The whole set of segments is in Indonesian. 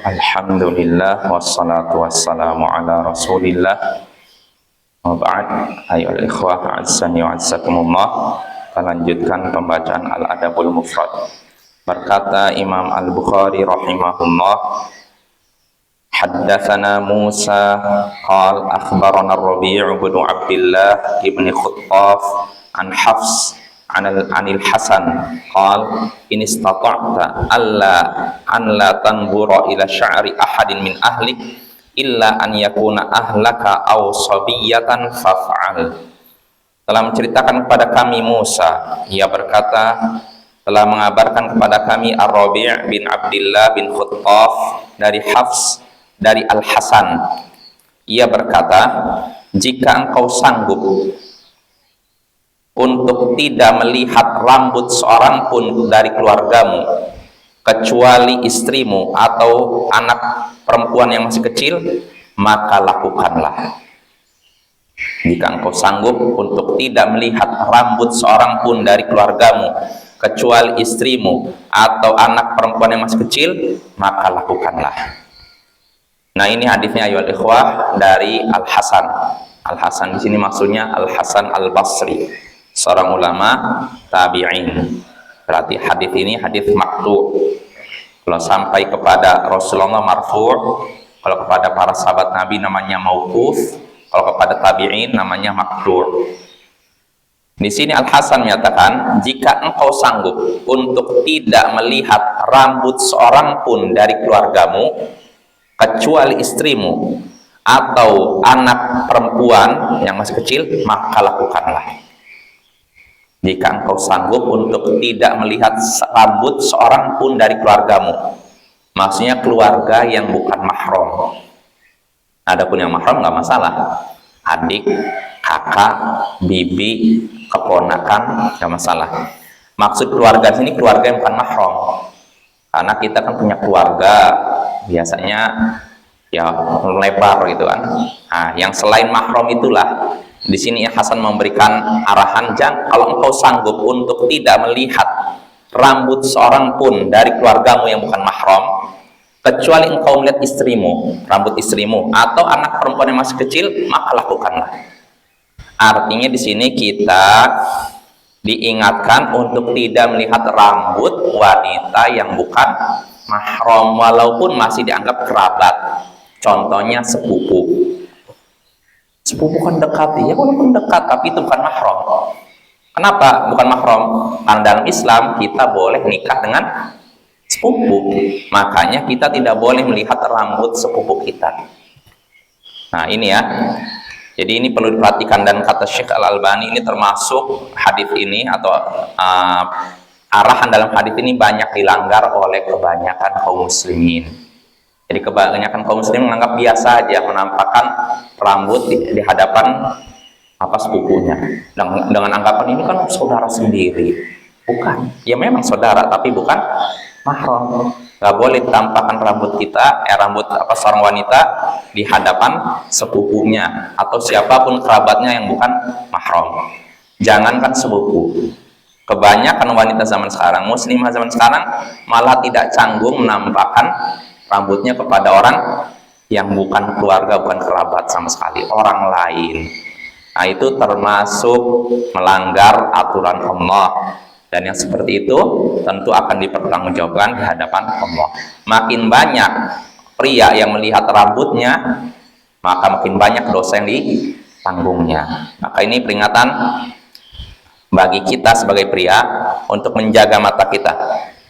Alhamdulillah wassalatu wassalamu ala Rasulillah. Wa ba'd, ayyuhal ikhwah azzani wa azzakumullah. Kita lanjutkan pembacaan Al-Adabul Mufrad. Berkata Imam Al-Bukhari rahimahullah, haddatsana Musa qala akhbarana Rabi' bin Abdullah ibn Khuttaf an Hafs anil Hasan qala in istata'ta an la tanzura ila sya'ri ahadin min ahlik illa an yakuna ahlaka aw sabiyatan faf'al. Telah menceritakan kepada kami Musa, ia berkata, telah mengabarkan kepada kami Ar-Rabi' bin Abdullah bin Khuttaf dari Hafs dari Al-Hasan. Ia berkata, jika engkau sanggup untuk tidak melihat rambut seorang pun dari keluargamu kecuali istrimu atau anak perempuan yang masih kecil, maka lakukanlah. Jika engkau sanggup untuk tidak melihat rambut seorang pun dari keluargamu kecuali istrimu atau anak perempuan yang masih kecil, maka lakukanlah. Nah, ini hadisnya ayyuhal ikhwah dari Al-Hasan. Al-Hasan di sini maksudnya Al-Hasan Al-Basri, seorang ulama tabi'in. Berarti hadis ini hadis maqtu'. Kalau sampai kepada Rasulullah marfu', kalau kepada para sahabat Nabi namanya mauquf, kalau kepada tabi'in namanya maqtu'. Di sini Al-Hasan menyatakan, jika engkau sanggup untuk tidak melihat rambut seorang pun dari keluargamu kecuali istrimu atau anak perempuan yang masih kecil, maka lakukanlah. Jika engkau sanggup untuk tidak melihat rambut seorang pun dari keluargamu, maksudnya keluarga yang bukan mahram. Adapun yang mahram nggak masalah, adik, kakak, bibi, keponakan, nggak masalah. Maksud keluarga sini keluarga yang bukan mahram, karena kita kan punya keluarga biasanya ya lebar gitu kan. Nah, yang selain mahram itulah. Di sini Hasan memberikan arahan, kalau engkau sanggup untuk tidak melihat rambut seorang pun dari keluargamu yang bukan mahram, kecuali engkau melihat istrimu, rambut istrimu atau anak perempuan yang masih kecil, maka lakukanlah. Artinya di sini kita diingatkan untuk tidak melihat rambut wanita yang bukan mahram walaupun masih dianggap kerabat. Contohnya sepupu. Sepupu kan dekat, ya walaupun dekat, tapi itu bukan mahram. Kenapa bukan mahram? Karena dalam Islam kita boleh nikah dengan sepupu, makanya kita tidak boleh melihat rambut sepupu kita. Nah ini ya, jadi ini perlu diperhatikan, dan kata Syekh Al-Albani ini termasuk hadis ini atau arahan dalam hadis ini banyak dilanggar oleh kebanyakan kaum muslimin. Jadi kebanyakan kaum muslim menganggap biasa aja menampakkan rambut di hadapan sepupunya. Dengan anggapan ini kan saudara sendiri. Bukan. Ya memang saudara, tapi bukan mahram. Gak boleh tampakkan rambut kita, rambut seorang wanita di hadapan sepupunya atau siapapun kerabatnya yang bukan mahram. Jangankan sepupu. Kebanyakan wanita zaman sekarang, muslimah zaman sekarang malah tidak canggung menampakkan rambutnya kepada orang yang bukan keluarga, bukan kerabat sama sekali, orang lain. Nah, itu termasuk melanggar aturan Allah, dan yang seperti itu tentu akan dipertanggungjawabkan di hadapan Allah. Makin banyak pria yang melihat rambutnya, maka makin banyak dosa yang ditanggungnya. Maka ini peringatan bagi kita sebagai pria untuk menjaga mata kita.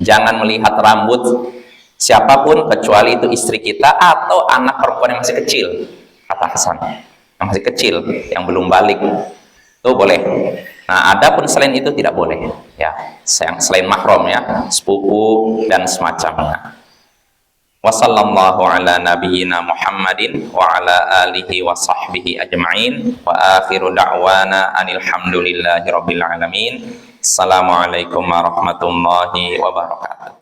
Jangan melihat rambut siapapun kecuali itu istri kita atau anak perempuan yang masih kecil, kata Hasan, yang masih kecil, yang belum balik, itu boleh. Nah, adapun selain itu tidak boleh, ya, selain mahram ya, sepupu dan semacamnya. Wassallallahu ala nabiyyina Muhammadin wa ala alihi wa sahbihi ajma'in wa akhiru da'wana anil hamdulillahi rabbil alamin. Assalamualaikum warahmatullahi wabarakatuh.